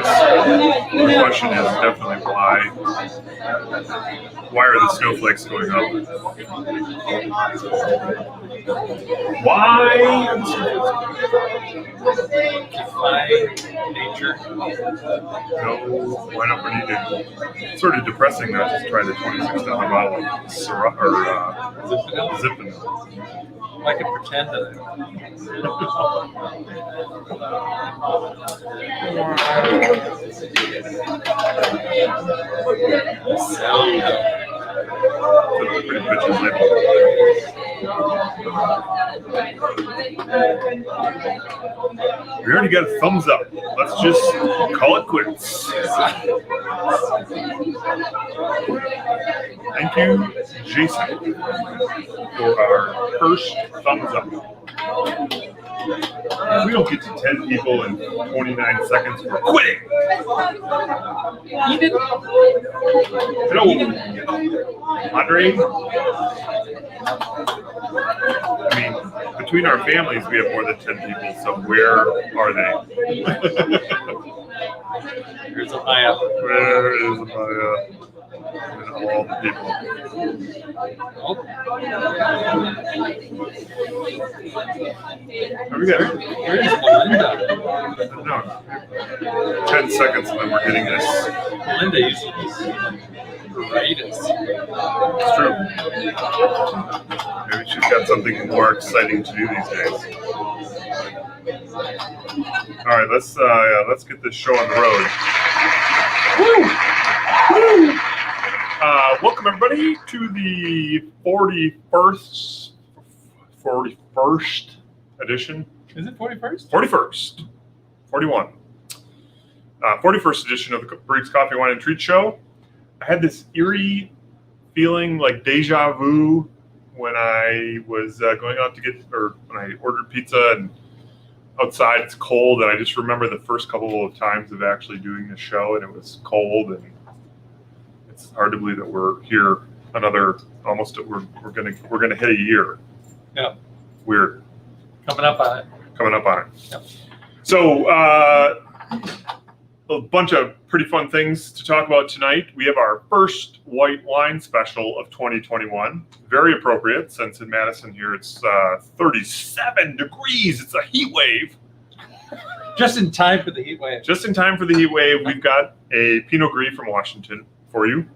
Yes. The question is definitely why. Why are the snowflakes going up? Why? Nature. No, why not? What do you do? It's sort of depressing not just try the $26 bottle of Syrah or Zinfandel. I can pretend that Pretty bitchin' label. We already got a thumbs up. Let's just call it quits. Thank you, Jason, for our first thumbs up. If we don't get to 10 people in 29 seconds, we're quitting. Hello, Andre. I mean, between our families, we have more than 10 people, so where are they? Here's a Maya. Where is Maya? And all the people. Oh, we got it. Where's Melinda? No. 10 seconds and then we're hitting this. Melinda usually great. It's true. Maybe she's got something more exciting to do these days. All right, let's get this show on the road. Woo! Woo! Welcome everybody to the 41st edition. Is it 41st? 41st. 41. 41st edition of the Barriques Coffee, Wine, and Treat Show. I had this eerie feeling like deja vu when I was going out to when I ordered pizza and outside it's cold, and I just remember the first couple of times of actually doing the show, and it was cold, and it's hard to believe that we're here we're gonna hit a year. Yeah. Weird. Coming up on it. Yep. So a bunch of pretty fun things to talk about tonight. We have our first white wine special of 2021. Very appropriate since in Madison here it's 37 degrees. It's a heat wave. Just in time for the heat wave. Just in time for the heat wave. We've got a Pinot Gris from Washington for you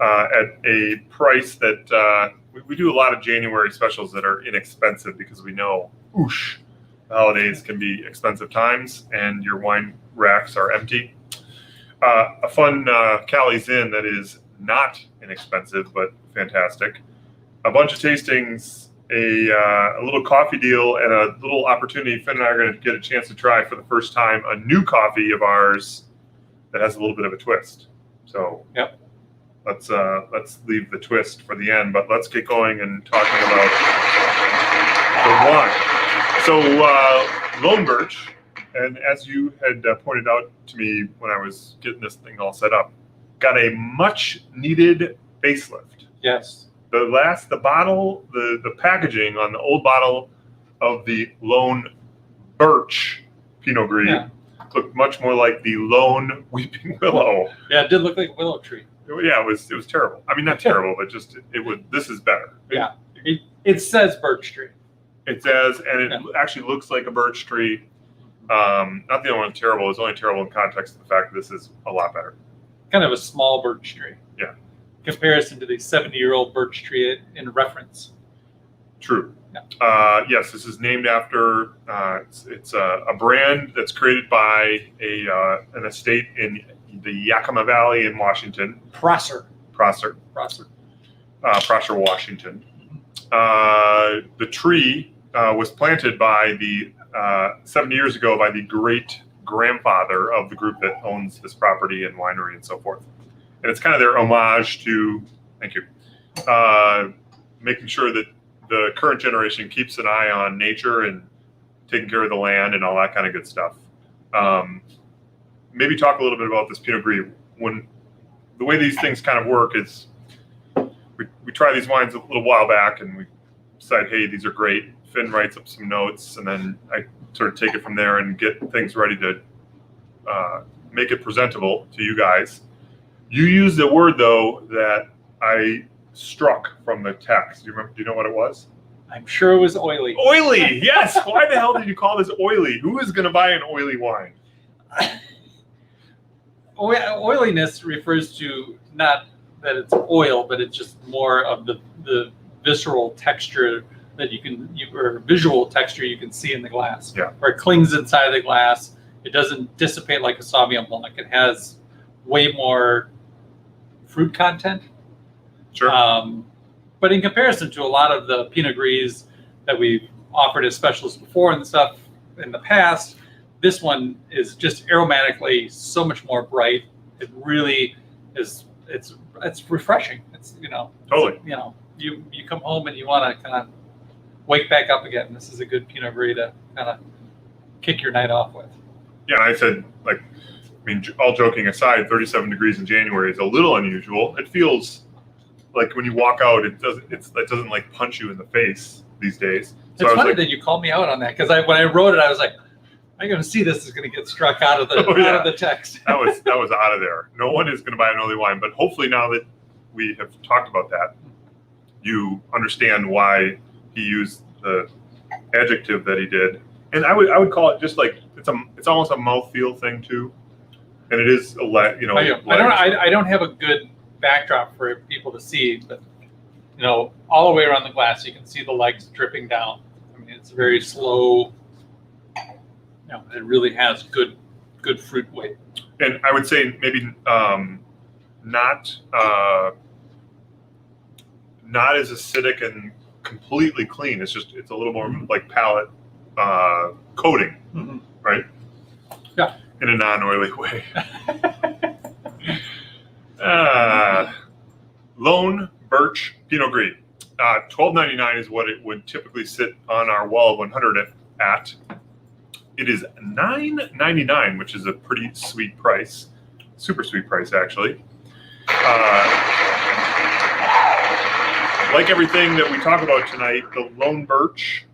at a price that we do a lot of January specials that are inexpensive because we know, the holidays can be expensive times and your wine racks are empty. A fun Cali Zin that is not inexpensive but fantastic. A bunch of tastings, a little coffee deal, and a little opportunity. Finn and I are going to get a chance to try for the first time a new coffee of ours that has a little bit of a twist. So yep. Let's leave the twist for the end, but let's get going and talking about the wine. So Lone Birch, and as you had pointed out to me when I was getting this thing all set up, got a much needed facelift. Yes. The bottle, the packaging on the old bottle of the Lone Birch Pinot Gris looked much more like the Lone Weeping Willow. Yeah, it did look like a willow tree. Yeah, it was terrible. I mean, not terrible, but just it was. This is better. Yeah, it says birch tree. It says, and it actually looks like a birch tree. Not the only one terrible. It's only terrible in context of the fact that this is a lot better. Kind of a small birch tree. Yeah. Comparison to the 70-year-old birch tree in reference. True. Yeah. Yes, this is named after. It's a brand that's created by an estate in the Yakima Valley in Washington. Prosser, Washington. The tree was planted by 70 years ago by the great grandfather of the group that owns this property and winery and so forth. And it's kind of their homage to, making sure that the current generation keeps an eye on nature and taking care of the land and all that kind of good stuff. Maybe talk a little bit about this Pinot Gris. When the way these things kind of work is we try these wines a little while back and we decide, hey, these are great. Finn writes up some notes and then I sort of take it from there and get things ready to make it presentable to you guys. You used the word though that I struck from the text. Do you know what it was? I'm sure it was oily. Oily. Yes. Why the hell did you call this oily? Who is going to buy an oily wine? Oiliness refers to not that it's oil, but it's just more of the visceral texture that or visual texture you can see in the glass. Yeah. Where it clings inside the glass. It doesn't dissipate like a Sauvignon Blanc. It has way more fruit content. Sure. But in comparison to a lot of the Pinot Gris that we've offered as specials before and stuff in the past, this one is just aromatically so much more bright. It really is. It's refreshing. It's Totally. You come home and you want to kind of wake back up again. This is a good Pinot Gris to kind of kick your night off with. Yeah, I said, all joking aside, 37 degrees in January is a little unusual. It feels like when you walk out, it doesn't like punch you in the face these days. So it's funny that you called me out on that, because when I wrote it, I was like, I'm going to see this is going to get struck out of the out of the text. that was out of there. No one is going to buy an oily wine, but hopefully now that we have talked about that, you understand why he used the adjective that he did. And I would call it just like it's almost a mouthfeel thing too, and it is I don't have a good backdrop for people to see, but all the way around the glass you can see the legs dripping down. I mean, it's very slow. It really has good fruit weight. And I would say maybe not as acidic and completely clean. It's a little more like palate coating, right? Yeah. In a non-oily way. Lone Birch Pinot Gris. $12.99 is what it would typically sit on our wall of 100 at. It is $9.99, which is a pretty sweet price. Super sweet price, actually. Like everything that we talk about tonight, the Lone Birch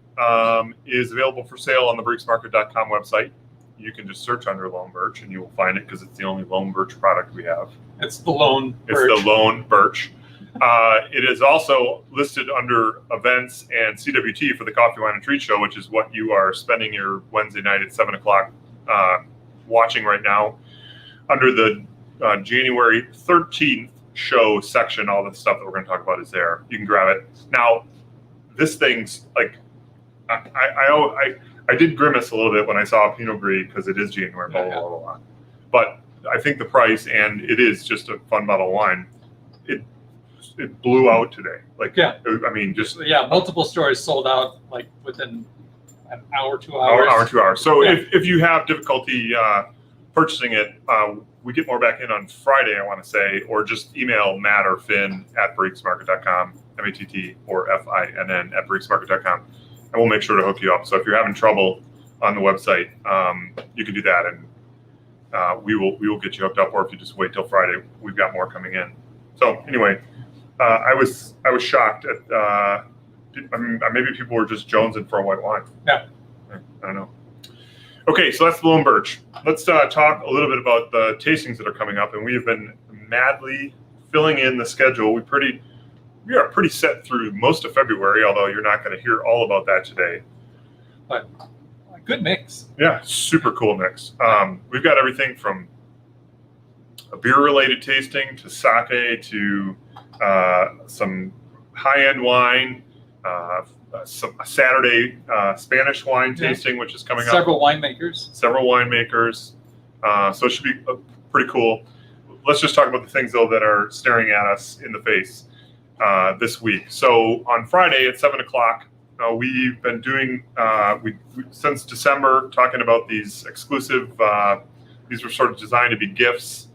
is available for sale on the barriquesmarket.com website. You can just search under Lone Birch and you will find it because it's the only Lone Birch product we have. It's the Lone Birch. It's the Lone Birch. It is also listed under events and CWT for the Coffee, Wine, and Treat Show, which is what you are spending your Wednesday night at 7 o'clock watching right now. Under the January 13th show section, all the stuff that we're going to talk about is there. You can grab it. Now, this thing's like, I did grimace a little bit when I saw Pinot Gris because it is January, blah, blah, blah, blah. But I think the price, and it is just a fun bottle of wine, it blew out today. Multiple stores sold out like within an hour, 2 hours. 2 hours. So if you have difficulty purchasing it, we get more back in on Friday, I want to say, or just email Matt or Finn at barriquesmarket.com, MATT or FINN at barriquesmarket.com, and we'll make sure to hook you up. So if you're having trouble on the website, you can do that, and we will get you hooked up. Or if you just wait till Friday, we've got more coming in. So anyway, I was shocked at maybe people were just jonesing for a white wine. Yeah, I don't know. Okay, so that's the Lone Birch. Let's talk a little bit about the tastings that are coming up, and we have been madly filling in the schedule. We are pretty set through most of February, although you're not going to hear all about that today. But a good mix. Yeah, super cool mix. We've got everything from a beer-related tasting to sake to some high-end wine, a Saturday Spanish wine tasting, which is coming up. Several winemakers. So it should be pretty cool. Let's just talk about the things, though, that are staring at us in the face this week. So on Friday at 7 o'clock, we've been doing, since December, talking about these exclusive, these were sort of designed to be gifts.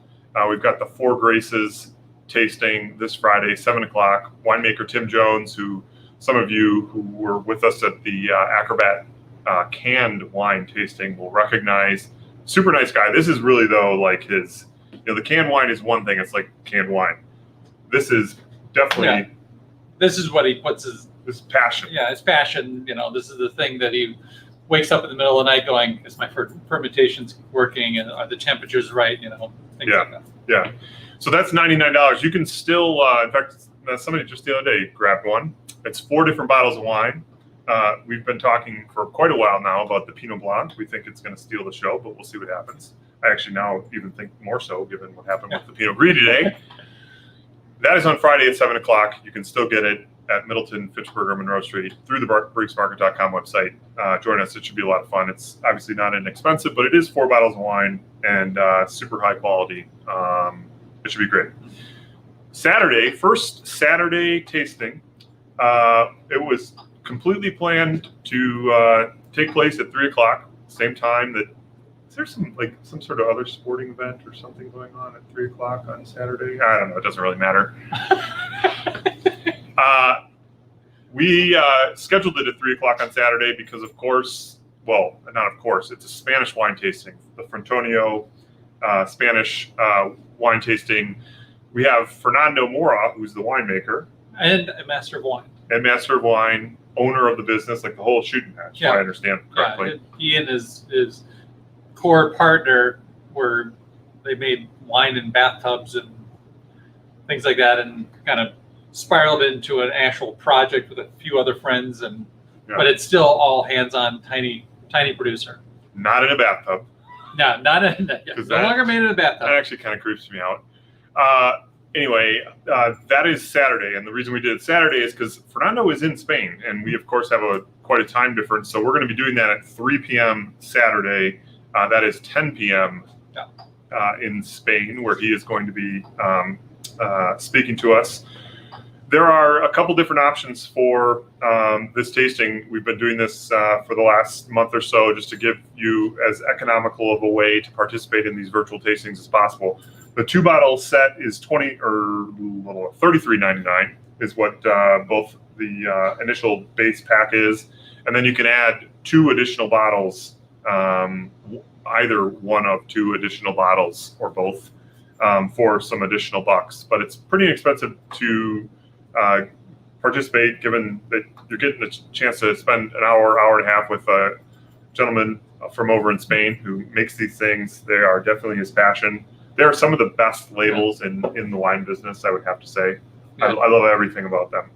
We've got the Four Graces tasting this Friday, 7 o'clock. Winemaker Tim Jones, who some of you who were with us at the Acrobat canned wine tasting will recognize. Super nice guy. This is really, though, like his, the canned wine is one thing. It's like canned wine. This is definitely. This is what he puts his passion. Yeah, his passion. This is the thing that he wakes up in the middle of the night going, is my fermentations working and are the temperatures right, things like that. Yeah. So that's $99. You can still, in fact, somebody just the other day grabbed one. It's 4 different bottles of wine. We've been talking for quite a while now about the Pinot Blanc. We think it's going to steal the show, but we'll see what happens. I actually now even think more so, given what happened with the Pinot Gris today. That is on Friday at 7 o'clock. You can still get it at Middleton, Fitchburg, or Monroe Street through the barriquesmarket.com website. Join us. It should be a lot of fun. It's obviously not inexpensive, but it is 4 bottles of wine and super high quality. It should be great. Saturday, first Saturday tasting. It was completely planned to take place at 3 o'clock, same time that. Is there some sort of other sporting event or something going on at 3 o'clock on Saturday? I don't know. It doesn't really matter. We scheduled it at 3 o'clock on Saturday because, of course, well, not of course, it's a Spanish wine tasting, the Frontonio Spanish wine tasting. We have Fernando Mora, who's the winemaker. And a master of wine. And master of wine, owner of the business, like the whole shooting match, if I understand correctly. Yeah, he and his core partner they made wine in bathtubs and things like that, and kind of spiraled into an actual project with a few other friends, but it's still all hands-on, tiny producer. Not in a bathtub. No, not in. No longer made in a bathtub. That actually kind of creeps me out. Anyway, that is Saturday, and the reason we did it Saturday is because Fernando is in Spain, and we of course have quite a time difference. So we're going to be doing that at 3 p.m. Saturday. That is 10 p.m. In Spain, where he is going to be speaking to us. There are a couple different options for this tasting. We've been doing this for the last month or so just to give you as economical of a way to participate in these virtual tastings as possible. The 2-bottle set is $33.99 is what both the initial base pack is, and then you can add 2 additional bottles, either one of 2 additional bottles or both, for some additional bucks. But it's pretty expensive to participate, given that you're getting a chance to spend an hour and a half with a gentleman from over in Spain who makes these things. They are definitely his passion. They are some of the best labels in the wine business, I would have to say. Yeah. I love everything about them.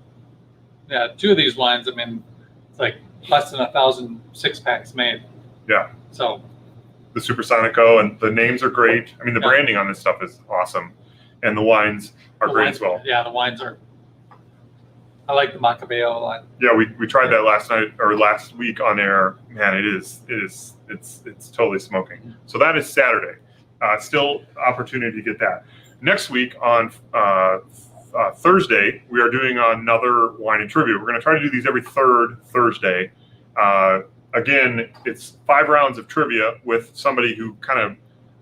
Yeah, 2 of these wines, I mean, it's like less than 1,000 6-packs made. Yeah. So the Supersonico, and the names are great. I mean, the branding on this stuff is awesome, and the wines are great as well. Yeah, the wines are. I like the Macabeo a lot. Yeah, we tried that last week on air. Man, it's totally smoking. So that is Saturday. Still opportunity to get that. Next week on Thursday, we are doing another wine and trivia. We're going to try to do these every third Thursday. Again, it's 5 rounds of trivia with somebody who kind of, I'm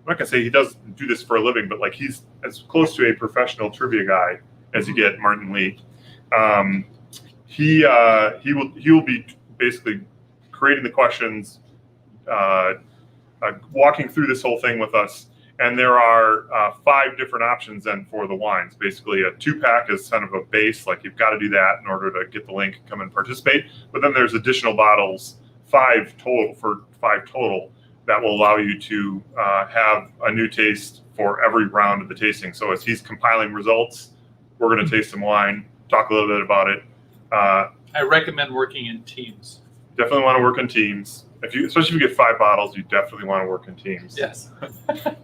not going to say he does do this for a living, but like he's as close to a professional trivia guy as you get, Martin Lee. He will be basically creating the questions, walking through this whole thing with us. And there are 5 different options then for the wines. Basically, a 2-pack is kind of a base, like you've got to do that in order to get the link, come and participate. But then there's additional bottles, 5 total, that will allow you to have a new taste for every round of the tasting. So as he's compiling results, we're going to taste some wine, talk a little bit about it. I recommend working in teams. Definitely want to work in teams. Especially if you get 5 bottles, you definitely want to work in teams. Yes.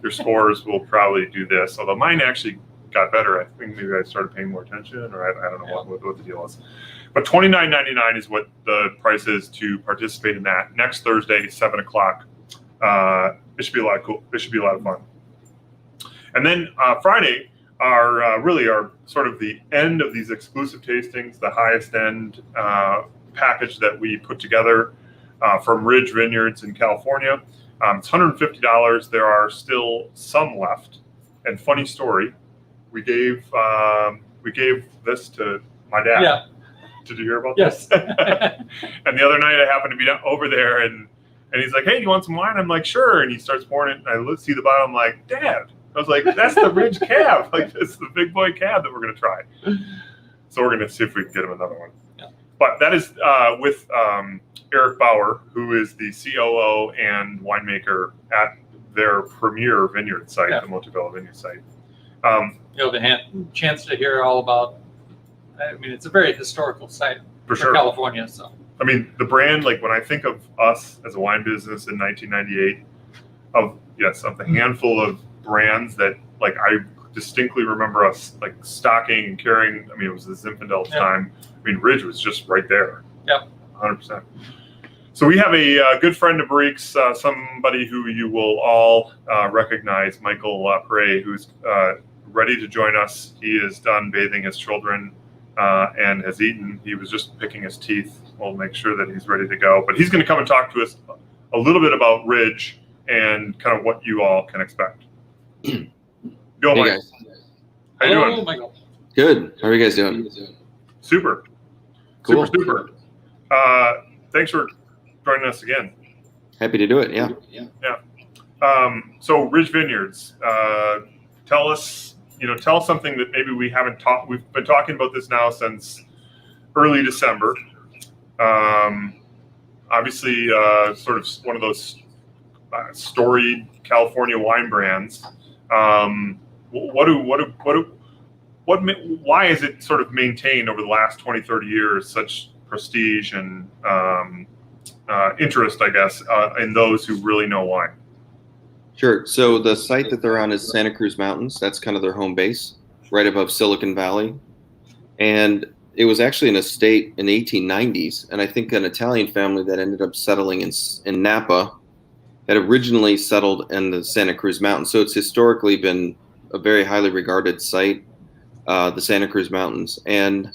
Your scores will probably do this, although mine actually got better. I think maybe I started paying more attention, or I don't know what the deal is. But $29.99 is what the price is to participate in that. Next Thursday, 7 o'clock. It should be a lot of cool. It should be a lot of fun. And then Friday are really sort of the end of these exclusive tastings, the highest end package that we put together. From Ridge Vineyards in California. It's $150. There are still some left. And funny story, we gave this to my dad. Yeah. Did you hear about this? Yes. And the other night I happened to be over there, and he's like, "Hey, do you want some wine?" I'm like, "Sure." And he starts pouring it, and I see the bottle. I'm like, "Dad." I was like, "That's the Ridge Cab. Like, it's the big boy cab that we're gonna try." So we're gonna see if we can get him another one. Yeah. But that is with Eric Bauer, who is the COO and winemaker at their premier vineyard site, the Montebello vineyard site. You'll have a chance to hear all about. I mean, it's a very historical site for sure. California. So, I mean, the brand, like when I think of us as a wine business in 1998, of the handful of brands that like I distinctly remember us like stocking and carrying. I mean, it was the Zinfandel time. I mean, Ridge was just right there. Yep. 100%. So we have a good friend of Barriques, somebody who you will all recognize, Michael Prey, who's ready to join us. He is done bathing his children and has eaten. He was just picking his teeth. We'll make sure that he's ready to go. But he's going to come and talk to us a little bit about Ridge and kind of what you all can expect. Go, hey Mike. Guys. How you doing? Michael. Good. How are you guys doing? Super. Cool. Super. Thanks for joining us again. Happy to do it. Yeah. So Ridge Vineyards, tell us something that maybe we haven't talked. We've been talking about this now since early December. Obviously, sort of one of those storied California wine brands. Why is it sort of maintained over the last 20, 30 years such prestige and interest, I guess, in those who really know wine? Sure. So the site that they're on is Santa Cruz Mountains. That's kind of their home base, right above Silicon Valley. And it was actually an estate in the 1890s. And I think an Italian family that ended up settling in Napa had originally settled in the Santa Cruz Mountains. So it's historically been a very highly regarded site, the Santa Cruz Mountains. And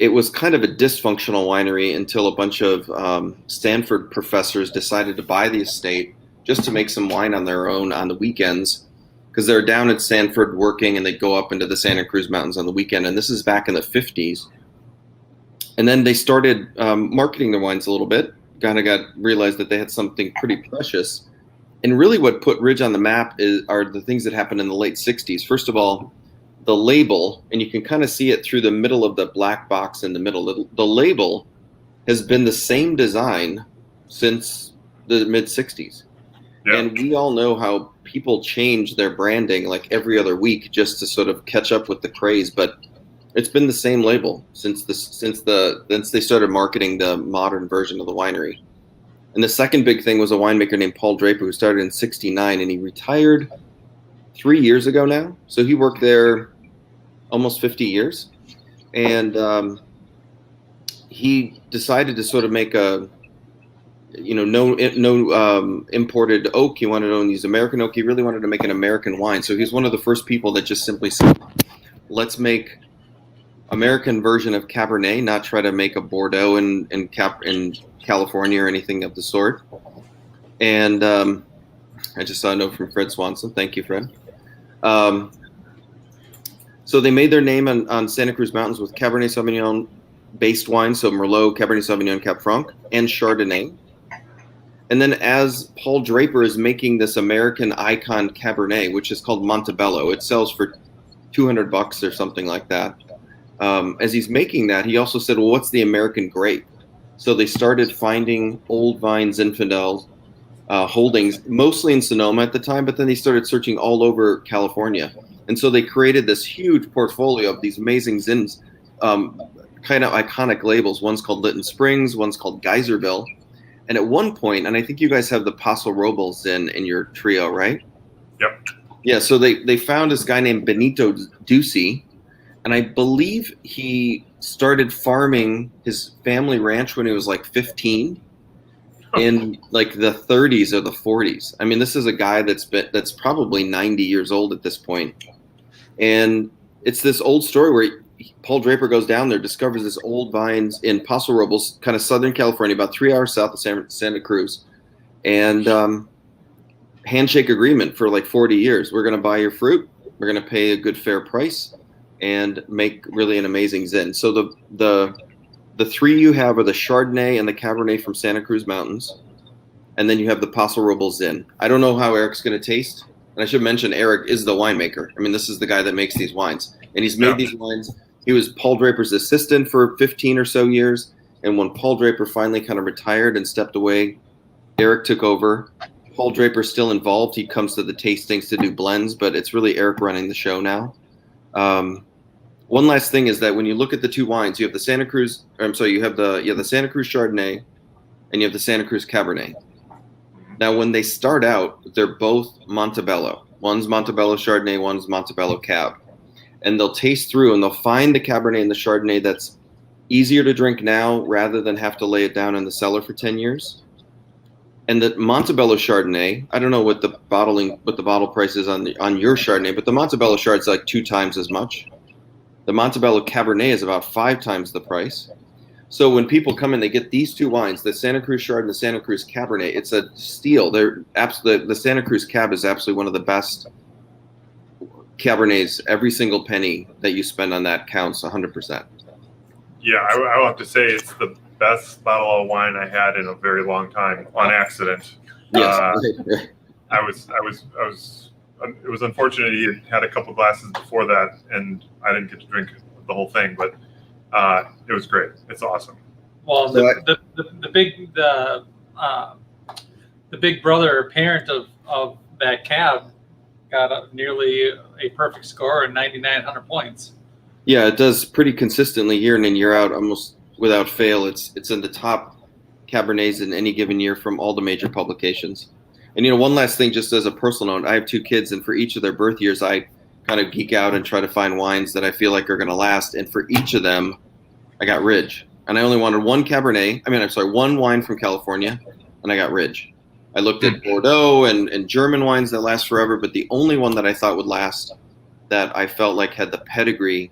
it was kind of a dysfunctional winery until a bunch of Stanford professors decided to buy the estate just to make some wine on their own on the weekends, because they're down at Stanford working and they go up into the Santa Cruz Mountains on the weekend. And this is back in the 50s. And then they started marketing their wines a little bit, kind of realized that they had something pretty precious. And really what put Ridge on the map are the things that happened in the late 60s. First of all, the label, and you can kind of see it through the middle of the black box in the middle. The label has been the same design since the mid 60s. Yeah. And we all know how people change their branding like every other week just to sort of catch up with the craze. But it's been the same label since they started marketing the modern version of the winery. And the second big thing was a winemaker named Paul Draper, who started in '69, and he retired 3 years ago now. So he worked there almost 50 years. And he decided to sort of make no imported oak. He wanted to own these American oak. He really wanted to make an American wine. So he's one of the first people that just simply said, let's make American version of Cabernet, not try to make a Bordeaux in California or anything of the sort. And I just saw a note from Fred Swanson. Thank you, Fred. So they made their name on Santa Cruz Mountains with Cabernet Sauvignon based wine, so Merlot, Cabernet Sauvignon, Cab Franc, and Chardonnay. And then as Paul Draper is making this American icon Cabernet, which is called Montebello, it sells for $200 or something like that. As he's making that, he also said, well, what's the American grape? So they started finding old vine Zinfandel holdings, mostly in Sonoma at the time, but then they started searching all over California. And so they created this huge portfolio of these amazing Zins, kind of iconic labels. One's called Lytton Springs, one's called Geyserville. And at one point, and I think you guys have the Paso Robles Zin in your trio, right? Yep. Yeah, so they found this guy named Benito Ducey, and I believe he started farming his family ranch when he was like 15 in like the 30s or the 40s. I mean, this is a guy that's probably 90 years old at this point. And it's this old story where Paul Draper goes down there, discovers this old vines in Paso Robles, kind of Southern California, about 3 hours south of Santa Cruz. And handshake agreement for like 40 years. We're going to buy your fruit. We're going to pay a good fair price and make really an amazing Zin. So the three you have are the Chardonnay and the Cabernet from Santa Cruz Mountains. And then you have the Paso Robles Zin. I don't know how Eric's going to taste. And I should mention Eric is the winemaker. I mean, this is the guy that makes these wines. And he's made these wines He was Paul Draper's assistant for 15 or so years. And when Paul Draper finally kind of retired and stepped away, Eric took over. Paul Draper's still involved. He comes to the tastings to do blends, but it's really Eric running the show now. One last thing is that when you look at the two wines, you have the Santa Cruz. You have the Santa Cruz Chardonnay, and you have the Santa Cruz Cabernet. Now, when they start out, they're both Montebello. One's Montebello Chardonnay, one's Montebello Cab, and they'll taste through and they'll find the Cabernet and the Chardonnay that's easier to drink now rather than have to lay it down in the cellar for 10 years. And the Montebello Chardonnay, I don't know what the bottle price is on your Chardonnay, but the Montebello Chard's like 2 times as much. The Montebello Cabernet is about 5 times the price. So when people come in, they get these two wines, the Santa Cruz Chard and the Santa Cruz Cabernet. It's a steal. The Santa Cruz Cab is absolutely one of the best Cabernets. Every single penny that you spend on that counts 100%. Yeah, I will have to say it's the best bottle of wine I had in a very long time on accident. Yes. It was unfortunate he had a couple glasses before that, and I didn't get to drink the whole thing, but it was great. It's awesome. Well, the big brother or parent of that cab got nearly a perfect score and 9,900 points. Yeah, it does pretty consistently year in and year out, almost without fail. It's in the top Cabernets in any given year from all the major publications. And one last thing, just as a personal note, I have 2 kids, and for each of their birth years, I kind of geek out and try to find wines that I feel like are going to last. And for each of them, I got Ridge. And I only wanted one wine from California, and I got Ridge. I looked at Bordeaux and German wines that last forever, but the only one that I thought would last that I felt like had the pedigree,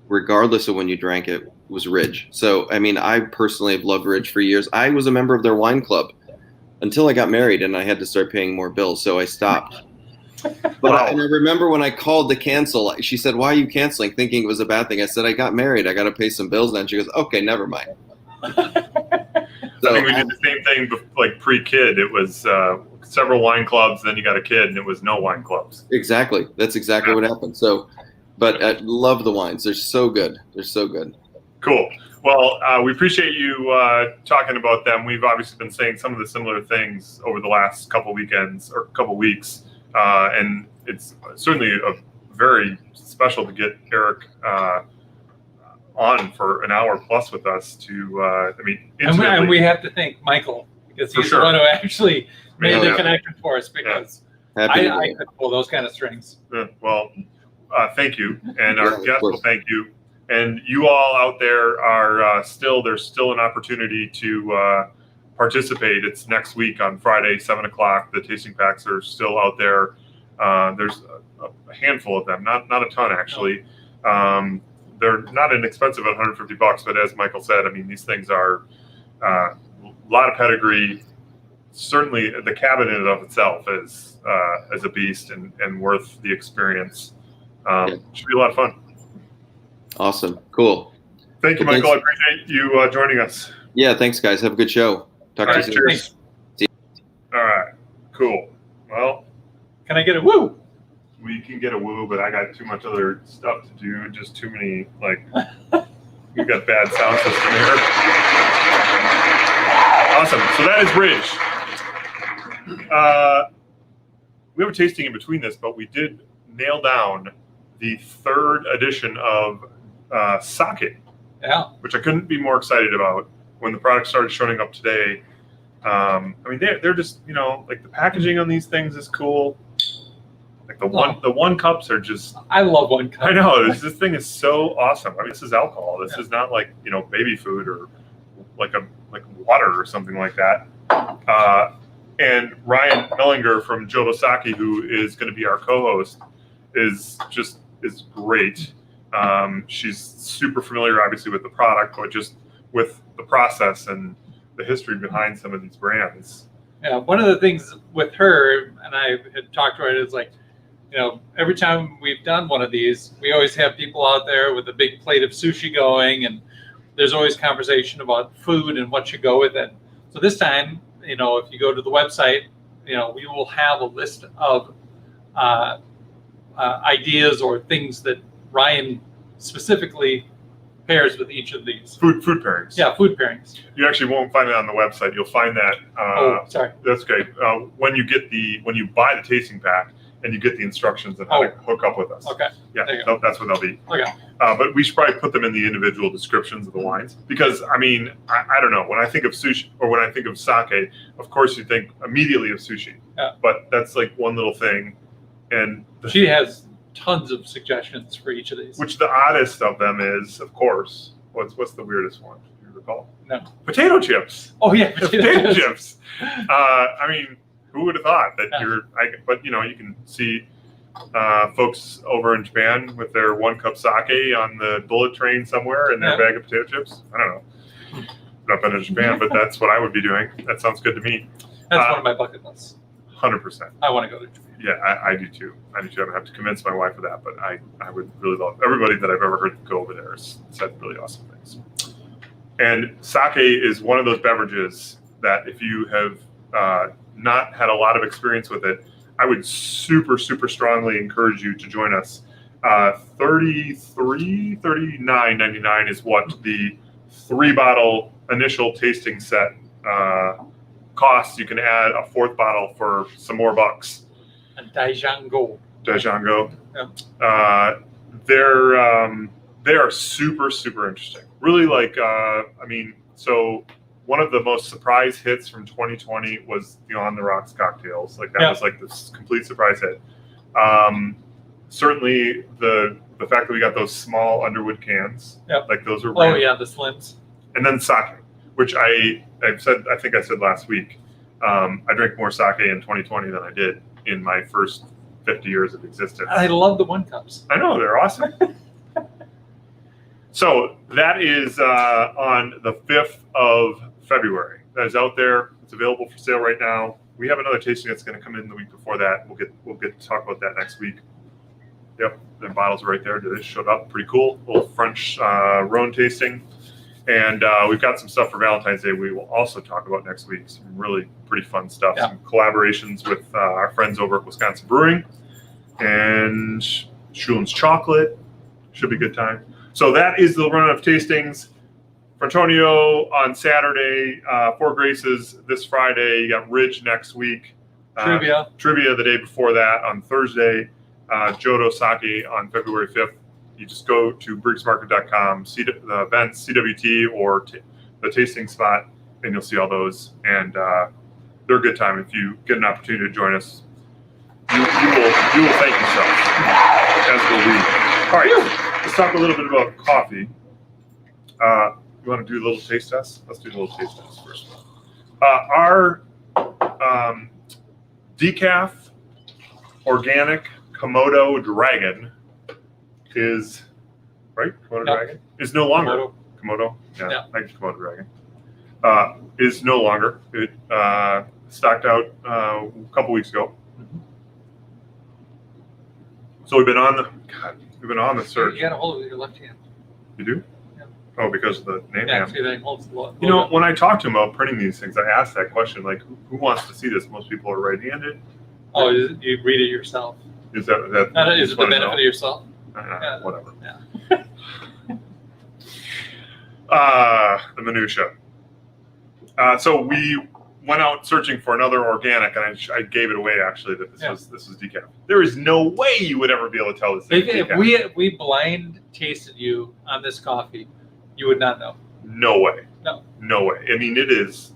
regardless of when you drank it, was Ridge. So, I personally have loved Ridge for years. I was a member of their wine club until I got married and I had to start paying more bills, so I stopped. But I remember when I called to cancel, she said, "Why are you canceling?" Thinking it was a bad thing. I said, "I got married. I got to pay some bills now." And she goes, "Okay, never mind." I think we did the same thing, like pre-kid. It was several wine clubs, then you got a kid, and it was no wine clubs. Exactly. That's exactly what happened. So, but I love the wines. They're so good. They're so good. Cool. Well, we appreciate you talking about them. We've obviously been saying some of the similar things over the last couple weekends or couple weeks, and it's certainly very special to get Eric on for an hour plus with us to, and we have to thank Michael, because he's the one who actually made the connection for us, because I could pull those kind of strings. Well, thank you. And our guests will thank you. And you all out there are there's still an opportunity to participate. It's next week on Friday, 7 o'clock. The tasting packs are still out there. There's a handful of them, not a ton actually. They're not inexpensive at $150, but as Michael said, these things are a lot of pedigree. Certainly, the cabinet in and of itself is a beast and worth the experience. Should be a lot of fun. Awesome. Cool. Thank you, Michael. I appreciate you joining us. Yeah, thanks, guys. Have a good show. Talk to you soon. Cheers. All right. Cool. Well, can I get a woo? We can get a woo, but I got too much other stuff to do. Just too many, we've got bad sound system here. Awesome. So that is Ridge. We have a tasting in between this, but we did nail down the 3rd edition of sake, which I couldn't be more excited about. When the product started showing up today, they're just, the packaging on these things is cool. Like the one cups are just. I love one cup. I know this thing is so awesome. This is alcohol. This is not like baby food or like water or something like that. And Ryan Mellinger from Jodo Sake, who is going to be our co-host, is great. She's super familiar, obviously, with the product, but just with the process and the history behind some of these brands. Yeah, one of the things with her, and I had talked to her, is every time we've done one of these, we always have people out there with a big plate of sushi going, and there's always conversation about food and what should go with it. So this time, if you go to the website, we will have a list of ideas or things that Ryan specifically pairs with each of these. Food pairings. Yeah, food pairings. You actually won't find it on the website. You'll find that. Sorry. That's okay. When you buy the tasting pack and you get the instructions on how to hook up with us. Okay. Yeah, that's what they'll be. Okay. But we should probably put them in the individual descriptions of the wines because I mean I don't know, when I think of sushi or when I think of sake, of course you think immediately of sushi. Yeah. But that's like one little thing, and She has tons of suggestions for each of these. which the oddest of them is, of course, what's the weirdest one? Do you recall? No. Potato chips. Oh yeah, Potato chips. I mean, who would have thought that but you can see folks over in Japan with their 1 cup sake on the bullet train somewhere and their bag of potato chips. I don't know. I've not been to Japan, but that's what I would be doing. That sounds good to me. That's one of my bucket lists. 100%. I want to go to Japan. Yeah, I do too. I don't have to convince my wife of that, but I would really love everybody that I've ever heard go over there has said really awesome things. And sake is one of those beverages that if you have not had a lot of experience with it, I would super, super strongly encourage you to join us. $39.99 is what the 3-bottle initial tasting set costs. You can add a 4th bottle for some more bucks. And Daejango. Yeah. They are super, super interesting. Really so one of the most surprise hits from 2020 was the On the Rocks cocktails. Like that was like this complete surprise hit. Certainly the fact that we got those small Underwood cans, like those were rare. Oh yeah, the slims. And then sake, which I think I said last week. I drank more sake in 2020 than I did in my first 50 years of existence. I love the 1 cups. I know, they're awesome. So that is on the 5th of February. That is out there. It's available for sale right now. We have another tasting that's going to come in the week before that. We'll get to talk about that next week. Yep, the bottles are right there. They just showed up. Pretty cool. A little French Rhone tasting. And we've got some stuff for Valentine's Day we will also talk about next week. Some really pretty fun stuff. Yeah. Some collaborations with our friends over at Wisconsin Brewing and Schulen's Chocolate. Should be a good time. So that is the run of tastings. Frantonio on Saturday, Four Graces this Friday. You got Ridge next week. Trivia the day before that on Thursday. Jodo Sake on February 5th. You just go to briggsmarket.com, see the events, CWT, or the tasting spot, and you'll see all those. And they're a good time. If you get an opportunity to join us, you will thank yourself, as will we. All right, let's talk a little bit about coffee. You want to do a little taste test? Let's do a little taste test first. Our decaf organic Komodo Dragon is Dragon is no longer Komodo. Yeah. Like Komodo Dragon is no longer. It stocked out a couple weeks ago. Mm-hmm. So we've been on the search. You got to hold it with your left hand. You do? Yeah. Oh, because of the name. Yeah, see that holds the You know, when I talk to him about printing these things, I ask that question, like, who wants to see this? Most people are right-handed. Oh, you read it yourself. Is that is it the benefit of yourself? Whatever. Yeah. The minutia. So we went out searching for another organic, and I gave it away actually that this was decaf. There is no way you would ever be able to tell this. If we blind tasted you on this coffee, you would not know. No way. No way. I mean, it is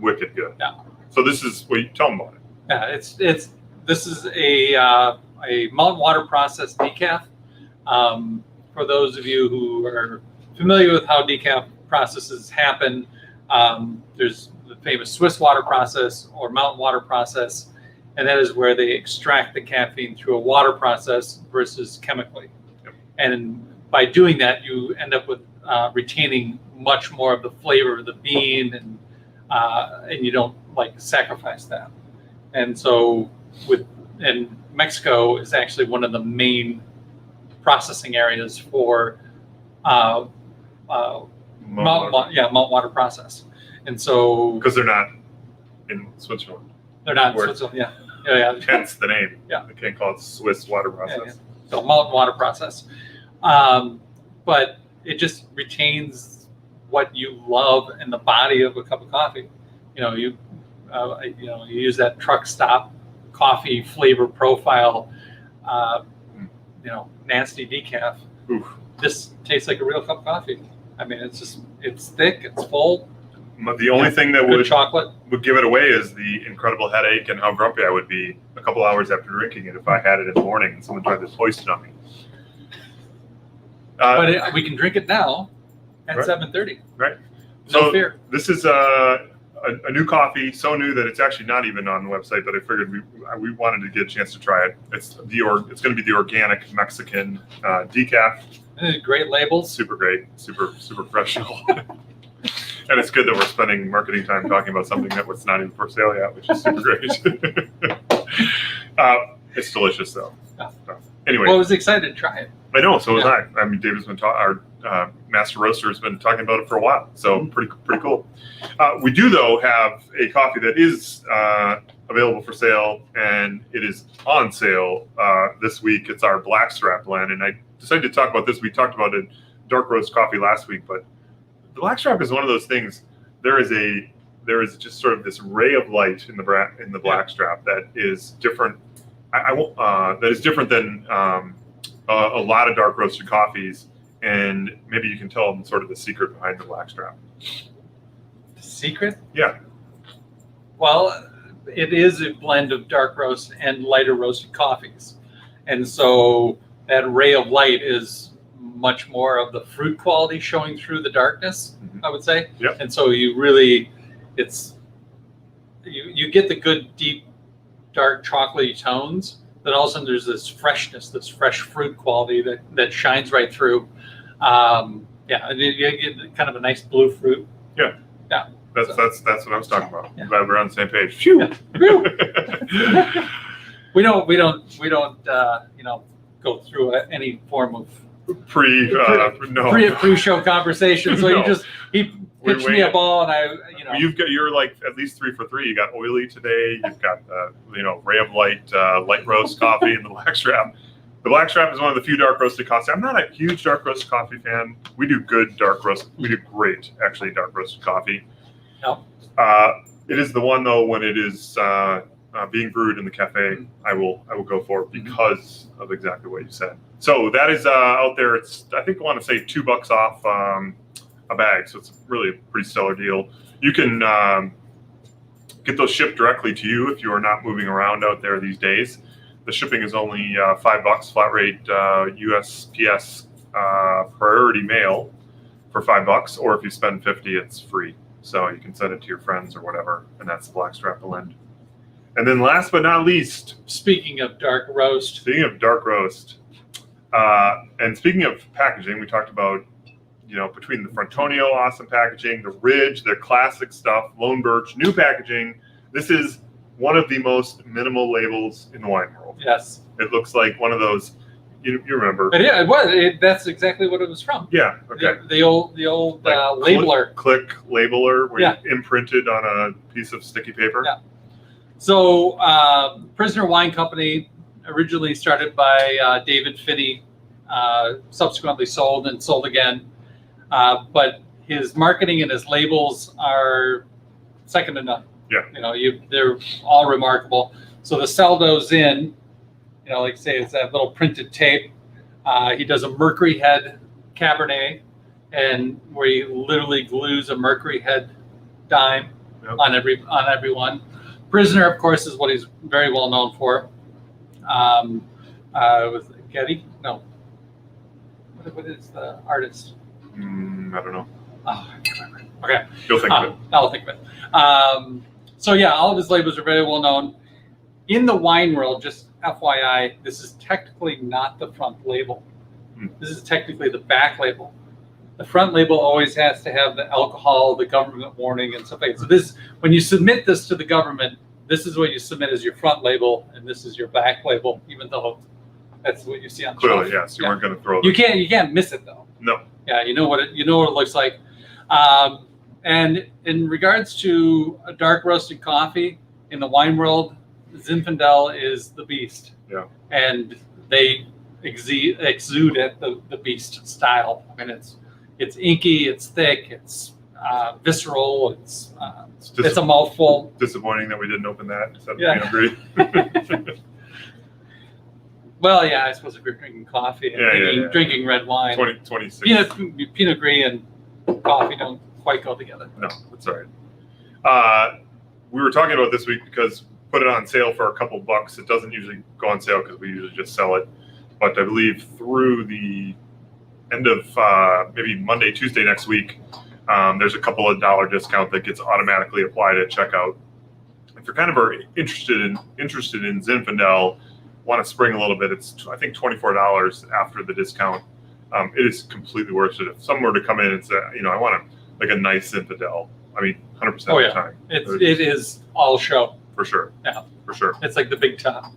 wicked good. Yeah. So this is what you tell them about it. Yeah, this is a malt water process decaf. For those of you who are familiar with how decaf processes happen, there's the famous Swiss water process or mountain water process, and that is where they extract the caffeine through a water process versus chemically. Yep. And by doing that, you end up with retaining much more of the flavor of the bean, and you don't sacrifice that. And so and Mexico is actually one of the main processing areas for malt water process. And so because they're not in Switzerland. They're not in Switzerland. Yeah. Hence the name. Yeah. They can't call it Swiss water process. So malt water process. but it just retains what you love in the body of a cup of coffee. You use that truck stop coffee flavor profile, nasty decaf. Oof. This tastes like a real cup of coffee. I mean, it's thick, it's full. The only thing that Good chocolate. would give it away is the incredible headache and how grumpy I would be a couple hours after drinking it if I had it in the morning and someone tried to hoist it on me. But we can drink it now at Right. 7:30. Right. No So fear. this is a new coffee, so new that it's actually not even on the website, but I figured we wanted to get a chance to try it. It's going to be the organic Mexican decaf. Great labels. Super great, super professional. And it's good that we're spending marketing time talking about something that was not even for sale yet, which is super great. It's delicious though. Yeah. So, anyway. Well, I was excited to try it. I know, so was Yeah. I. I mean, David's been our master roaster has been talking about it for a while, so pretty cool. We do though have a coffee that is available for sale, and it is on sale this week. It's our Blackstrap blend, and I decided to talk about this. We talked about a dark roast coffee last week, but the Blackstrap is one of those things. There is just sort of this ray of light in the Blackstrap that is different. That is different than a lot of dark roasted coffees, and maybe you can tell them sort of the secret behind the Blackstrap. The secret? Yeah. Well, it is a blend of dark roast and lighter roasted coffees, and so that ray of light is much more of the fruit quality showing through the darkness. I would say. Yep. And so you really, you get the good deep dark chocolatey tones, but all of a sudden there's this freshness, this fresh fruit quality that shines right through. And you get kind of a nice blue fruit. Yeah. Yeah. That's what I was talking about. Yeah. Glad we're on the same page. Phew. Yeah. we don't go through any form of pre-show conversation. So No. he pitched me a ball, and You're like at least 3 for 3. You got oily today. You've got ray of light, light roast coffee, and the Blackstrap. The Blackstrap is one of the few dark roasted coffees. I'm not a huge dark roasted coffee fan. We do good dark roast. We do great, actually, dark roasted coffee. Yep. It is the one though when it is being brewed in the cafe. I will go for it because of exactly what you said. So that is out there. It's I think I want to say $2 off a bag, so it's really a pretty stellar deal. You can get those shipped directly to you if you are not moving around out there these days. The shipping is only $5 flat rate USPS priority mail for $5, or if you spend $50, it's free. So you can send it to your friends or whatever, and that's the Blackstrap blend. And then last but not least, speaking of dark roast, and speaking of packaging, we talked about, between the Frontonio, awesome packaging, the Ridge, their classic stuff, Lone Birch, new packaging. This is one of the most minimal labels in the wine world. Yes. It looks like one of those, you remember. But yeah, it was. That's exactly what it was from. Yeah, okay. The old Like labeler. Click labeler where Yeah. you imprinted on a piece of sticky paper. Yeah. So Prisoner Wine Company, originally started by David Finney, subsequently sold and sold again. But his marketing and his labels are second to none. Yeah. They're all remarkable. So the Saldo Zin, like I say, it's that little printed tape. He does a Mercury Head Cabernet, and where he literally glues a Mercury Head dime Yep. on every one. Prisoner, of course, is what he's very well known for. With Getty, no. What is the artist? I don't know. Oh, I can't remember. Okay. You'll think of it. I'll think of it. So yeah, all of his labels are very well known. In the wine world, just FYI, this is technically not the front label. This is technically the back label. The front label always has to have the alcohol, the government warning, and stuff like that. So this, when you submit this to the government, this is what you submit as your front label, and this is your back label, even though that's what you see on the Clearly, shelf. yes. You weren't going to throw You it. can't miss it though. No. Yeah, you know what it looks like. And in regards to a dark roasted coffee in the wine world, Zinfandel is the beast. Yeah. And exude at the beast style. I mean, it's inky, it's thick, it's visceral, it's a mouthful. Disappointing that we didn't open that instead of Yeah. Pinot Gris. Well, yeah, I suppose if you're drinking coffee and drinking red wine, 26. Pinot Gris and coffee don't quite go together. No, that's all right. We were talking about this week because put it on sale for a couple bucks. It doesn't usually go on sale because we usually just sell it. But I believe through the end of maybe Monday, Tuesday next week, there's a couple of dollar discount that gets automatically applied at checkout. If you're kind of interested in Zinfandel, want to spring a little bit, it's I think $24 after the discount. It is completely worth it. If someone were to come in and say, I want a nice Zinfandel, I mean, 100% of the time. It is all show. For sure. Yeah. For sure. It's like the big top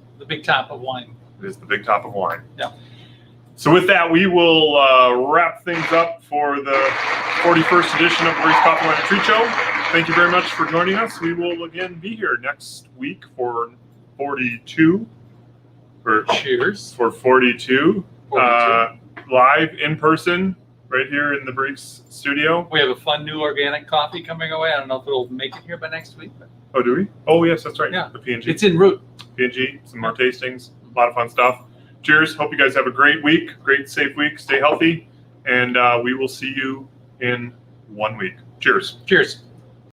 of wine. It is the big top of wine. Yeah. So with that, we will wrap things up for the 41st edition of the Barriques Coffee, Wine, and Treat Show. Thank you very much for joining us. We will again be here next week for 42. Cheers. For 42. Live in person right here in the Barriques studio. We have a fun new organic coffee coming away. I don't know if it'll make it here by next week. But Oh, do we? Oh, yes, that's right. Yeah. The P&G. it's en route. P&G, some more tastings, a lot of fun stuff. Cheers. Hope you guys have a great week, great safe week. Stay healthy, and we will see you in 1 week. Cheers. Cheers.